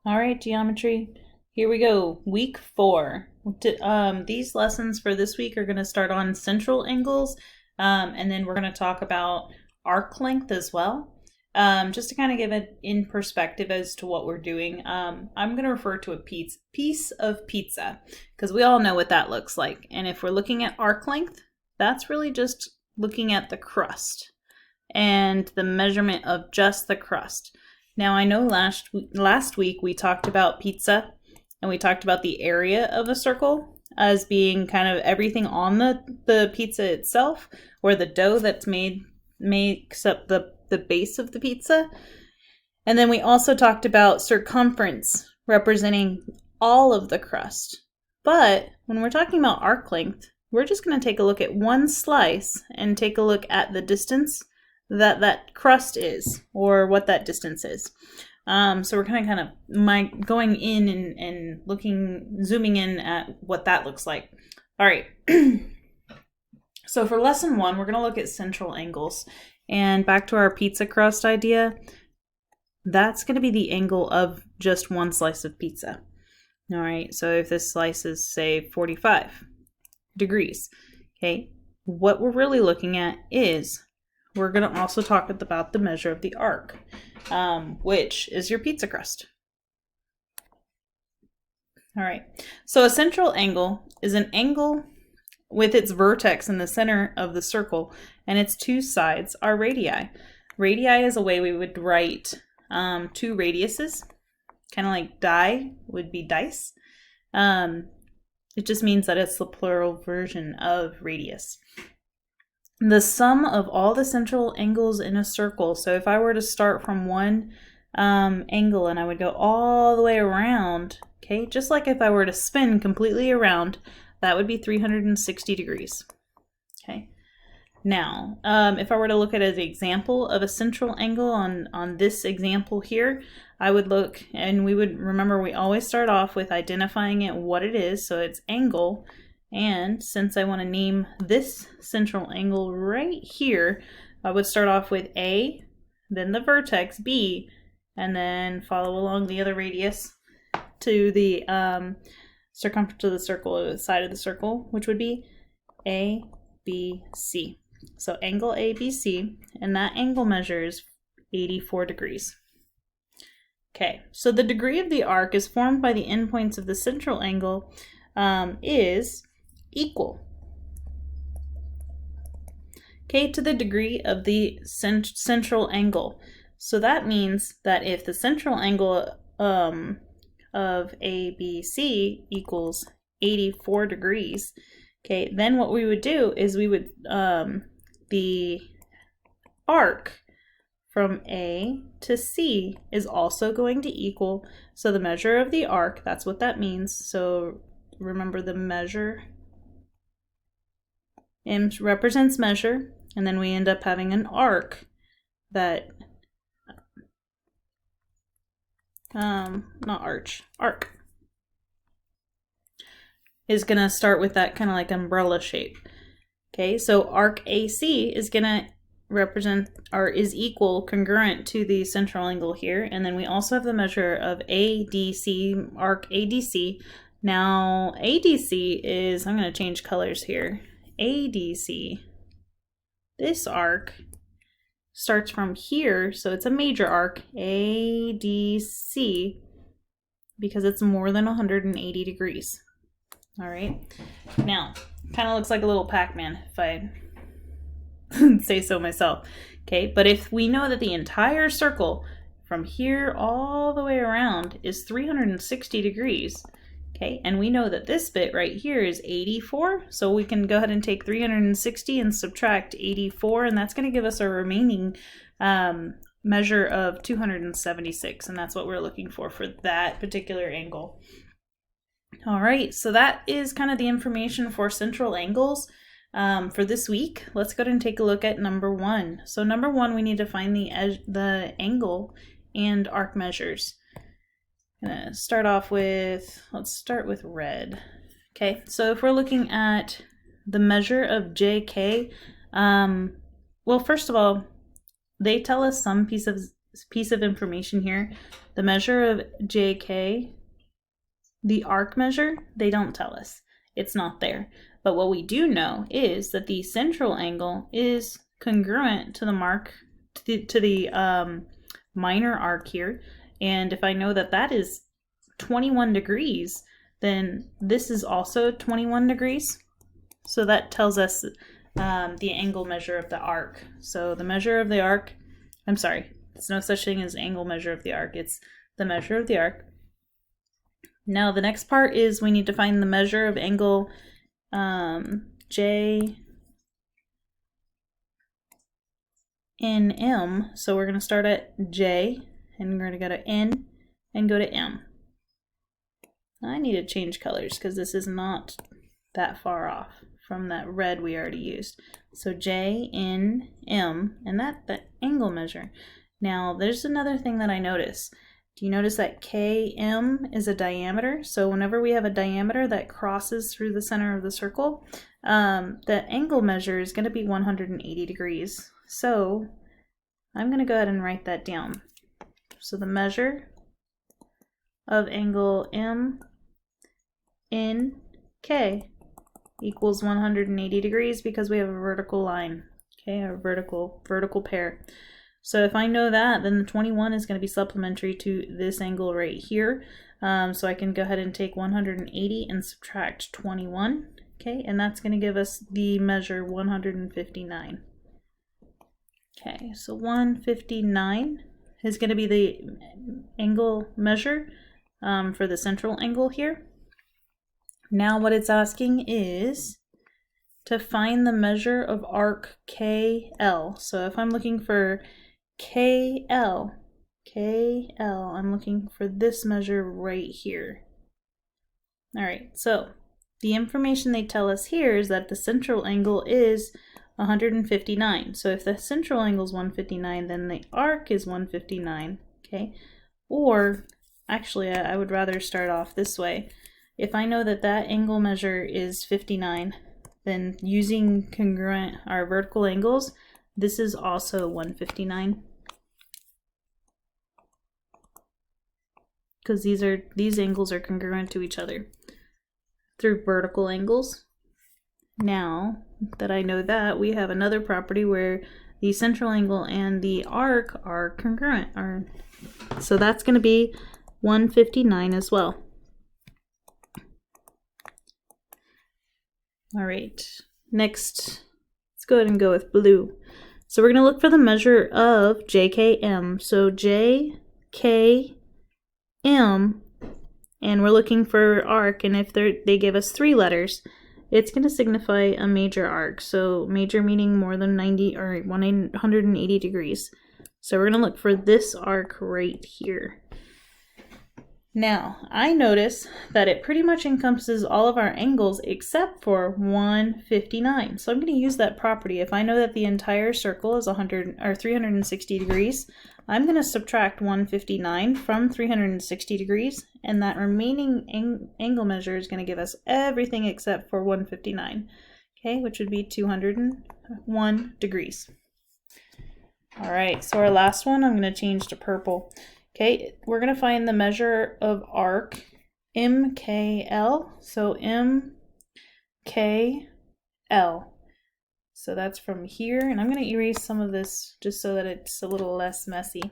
All right, geometry. Here we go. Week 4. These lessons for this week are going to start on central angles, and then we're going to talk about arc length as well. Just to kind of give it in perspective as to what we're doing, I'm going to refer to a piece of pizza because we all know what that looks like. And if we're looking at arc length, that's really just looking at the crust and the measurement of just the crust. Now, I know last week we talked about pizza and we talked about the area of a circle as being kind of everything on the pizza itself, or the dough that's makes up the base of the pizza. And then we also talked about circumference representing all of the crust. But when we're talking about arc length, we're just going to take a look at one slice and take a look at the distance that crust is, or what that distance is. So we're kind of going in and zooming in at what that looks like. All right. So for lesson 1, we're going to look at central angles. And back to our pizza crust idea, that's going to be the angle of just one slice of pizza. All right. So if this slice is, say, 45 degrees, okay, what we're really looking at is we're going to also talk about the measure of the arc, which is your pizza crust. All right. So a central angle is an angle with its vertex in the center of the circle, and its two sides are radii. Radii is a way we would write two radiuses, kind of like die would be dice. It just means that it's the plural version of radius. The sum of all the central angles in a circle. So if I were to start from one angle and I would go all the way around, okay, just like if I were to spin completely around, that would be 360 degrees. Okay. Now, if I were to look at an example of a central angle on this example here, I would look, and we would remember we always start off with identifying it what it is. So it's angle. And since I want to name this central angle right here, I would start off with A, then the vertex B, and then follow along the other radius to the circumference of the circle, or the side of the circle, which would be A, B, C. So angle ABC, and that angle measures 84 degrees. Okay, so the degree of the arc is formed by the endpoints of the central angle is equal, okay, to the degree of the central angle. So that means that if the central angle of ABC equals 84 degrees, okay, then what we would do is we would, the arc from A to C is also going to equal, so the measure of the arc, that's what that means. So remember, the measure, M represents measure, and then we end up having an arc that, arc is going to start with that kind of like umbrella shape. Okay, so arc AC is going to represent, or is equal, congruent to the central angle here. And then we also have the measure of ADC, arc ADC. Now, ADC is, I'm going to change colors here. ADC, this arc starts from here, so it's a major arc, ADC, because it's more than 180 degrees. All right, now, kind of looks like a little Pac-Man, if I say so myself. Okay, but if we know that the entire circle from here all the way around is 360 degrees, okay, and we know that this bit right here is 84, so we can go ahead and take 360 and subtract 84, and that's going to give us a remaining measure of 276, and that's what we're looking for that particular angle. All right, so that is kind of the information for central angles for this week. Let's go ahead and take a look at number 1. So number 1, we need to find the angle and arc measures. I'm gonna start off with, let's start with red. Okay, so if we're looking at the measure of JK, well, first of all, they tell us some piece of information here The measure of JK, the arc measure, they don't tell us. It's not there. But what we do know is that the central angle is congruent to the minor arc here. And if I know that that is 21 degrees, then this is also 21 degrees. So that tells us the angle measure of the arc. So the measure of the arc, I'm sorry, it's no such thing as angle measure of the arc. It's the measure of the arc. Now the next part is we need to find the measure of angle J in M. So we're going to start at J and we're going to go to N and go to M. I need to change colors because this is not that far off from that red we already used. So J, N, M, and that's the angle measure. Now there's another thing that I notice. Do you notice that KM is a diameter? So whenever we have a diameter that crosses through the center of the circle, the angle measure is going to be 180 degrees. So I'm going to go ahead and write that down. So the measure of angle M in K equals 180 degrees because we have a vertical line, okay, a vertical pair. So if I know that, then the 21 is going to be supplementary to this angle right here. So I can go ahead and take 180 and subtract 21, okay, and that's going to give us the measure 159. Okay, so 159 is going to be the angle measure for the central angle here. Now what it's asking is to find the measure of arc KL. So if I'm looking for KL, I'm looking for this measure right here. All right, so the information they tell us here is that the central angle is 159. So if the central angle is 159, then the arc is 159, okay? Or actually, I would rather start off this way. If I know that that angle measure is 59, then using congruent, our vertical angles, this is also 159. Because these angles are congruent to each other through vertical angles. Now that I know that, we have another property where the central angle and the arc are congruent. So that's going to be 159 as well. All right, next, let's go ahead and go with blue. So we're going to look for the measure of JKM. So JKM, and we're looking for arc, and if they give us 3 letters, it's going to signify a major arc. So major meaning more than 90 or 180 degrees. So we're going to look for this arc right here. Now, I notice that it pretty much encompasses all of our angles except for 159. So I'm going to use that property. If I know that the entire circle is 360 degrees, I'm going to subtract 159 from 360 degrees, and that remaining angle measure is going to give us everything except for 159, okay, which would be 201 degrees. All right, so our last one, I'm going to change to purple. Okay, we're going to find the measure of arc MKL. So MKL. So that's from here, and I'm going to erase some of this just so that it's a little less messy.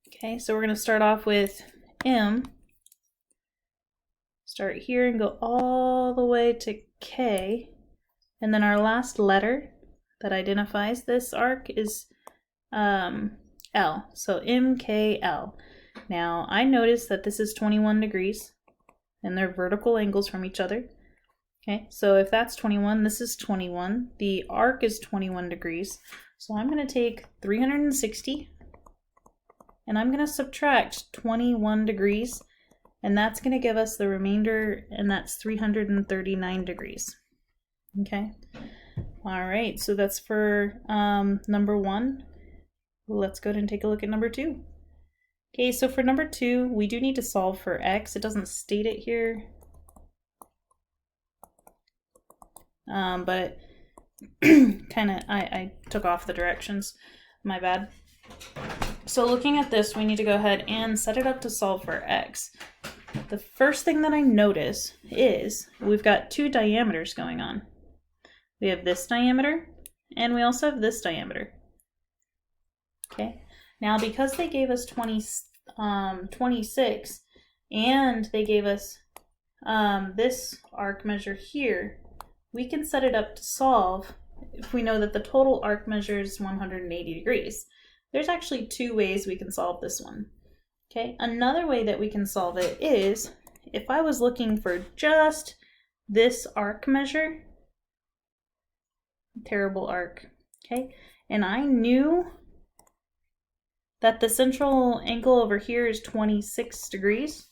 Okay, so we're going to start off with M. Start here and go all the way to K. And then our last letter that identifies this arc is L, so MKL. Now I notice that this is 21 degrees and they're vertical angles from each other. Okay, so if that's 21, this is 21. The arc is 21 degrees. So I'm going to take 360 and I'm going to subtract 21 degrees, and that's going to give us the remainder, and that's 339 degrees. Okay, all right, so that's for number 1. Let's go ahead and take a look at number 2. Okay, so for number 2, we do need to solve for x. It doesn't state it here, but kind of I took off the directions. My bad. So looking at this, we need to go ahead and set it up to solve for x. The first thing that I notice is we've got two diameters going on. We have this diameter, and we also have this diameter. Okay, now because they gave us 26, and they gave us this arc measure here, we can set it up to solve if we know that the total arc measure is 180 degrees. There's actually two ways we can solve this one. Okay, another way that we can solve it is if I was looking for just this arc measure, terrible arc, okay, and I knew that the central angle over here is 26 degrees,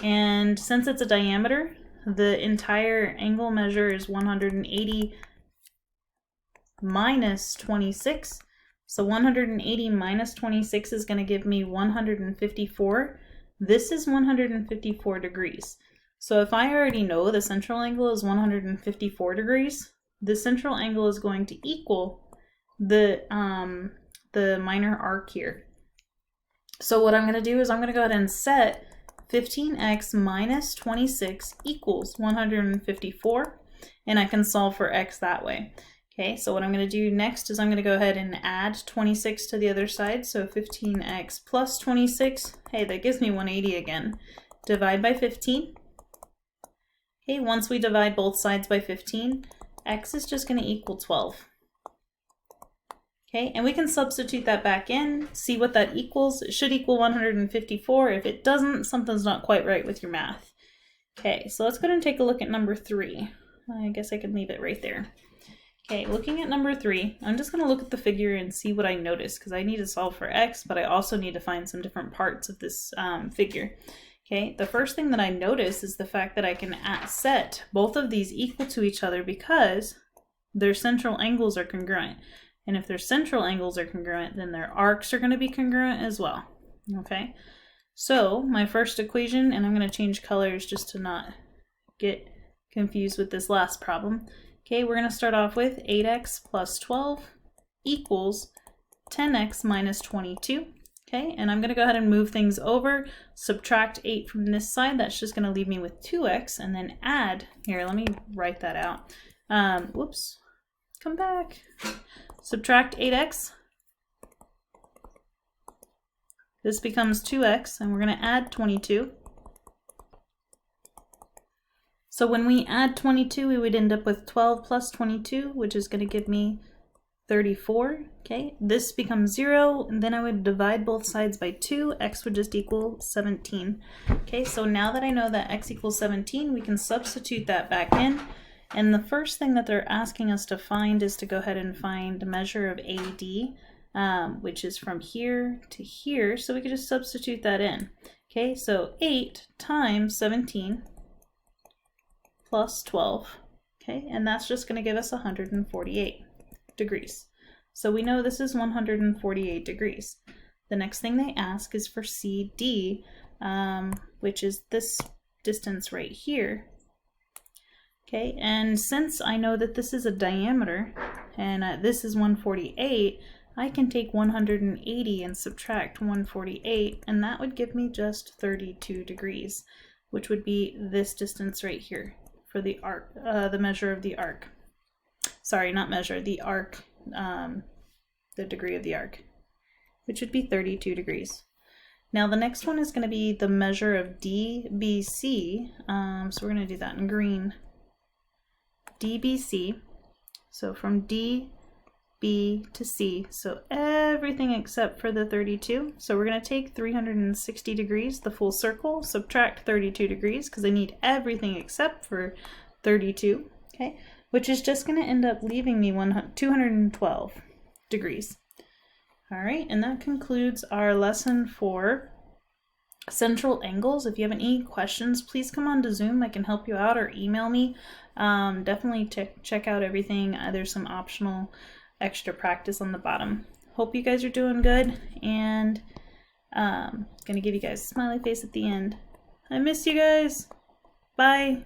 and since it's a diameter, the entire angle measure is 180 minus 26. So 180 minus 26 is going to give me 154. This is 154 degrees. So if I already know the central angle is 154 degrees, the central angle is going to equal the minor arc here. So what I'm going to do is I'm going to go ahead and set 15x minus 26 equals 154, and I can solve for x that way. Okay, so what I'm going to do next is I'm going to go ahead and add 26 to the other side. So 15x plus 26, hey, that gives me 180 again. Divide by 15. Okay, once we divide both sides by 15, x is just going to equal 12. Okay, and we can substitute that back in, see what that equals. It should equal 154. If it doesn't, something's not quite right with your math. Okay, so let's go ahead and take a look at number 3. I guess I could leave it right there. Okay, looking at number 3, I'm just going to look at the figure and see what I notice, because I need to solve for x, but I also need to find some different parts of this figure. Okay, the first thing that I notice is the fact that I can set both of these equal to each other because their central angles are congruent. And if their central angles are congruent, then their arcs are going to be congruent as well. Okay, so my first equation, and I'm going to change colors just to not get confused with this last problem. Okay, we're going to start off with 8x plus 12 equals 10x minus 22. Okay, and I'm going to go ahead and move things over, subtract 8 from this side. That's just going to leave me with 2x, and then add, here, let me write that out. Whoops, come back. Subtract 8x. This becomes 2x, and we're going to add 22. So when we add 22, we would end up with 12 plus 22, which is going to give me 34. Okay, this becomes 0, and then I would divide both sides by 2. X would just equal 17. Okay, so now that I know that x equals 17, we can substitute that back in. And the first thing that they're asking us to find is to go ahead and find a measure of AD, which is from here to here. So we could just substitute that in. Okay, so 8 times 17 plus 12, okay, and that's just going to give us 148 degrees. So we know this is 148 degrees. The next thing they ask is for CD, which is this distance right here. Okay, and since I know that this is a diameter, and this is 148, I can take 180 and subtract 148, and that would give me just 32 degrees, which would be this distance right here. For the arc, the measure of the arc. Sorry, not measure, the arc, the degree of the arc, which would be 32 degrees. Now the next one is going to be the measure of DBC, so we're going to do that in green. DBC, so from D, B to C, so everything except for the 32. So we're going to take 360 degrees, the full circle, subtract 32 degrees, because I need everything except for 32, okay, which is just going to end up leaving me 212 degrees. All right, and that concludes our lesson for central angles. If you have any questions, please come on to Zoom. I can help you out, or email me. Definitely check out everything. There's some optional extra practice on the bottom. Hope you guys are doing good, and gonna give you guys a smiley face at the end. I miss you guys. Bye.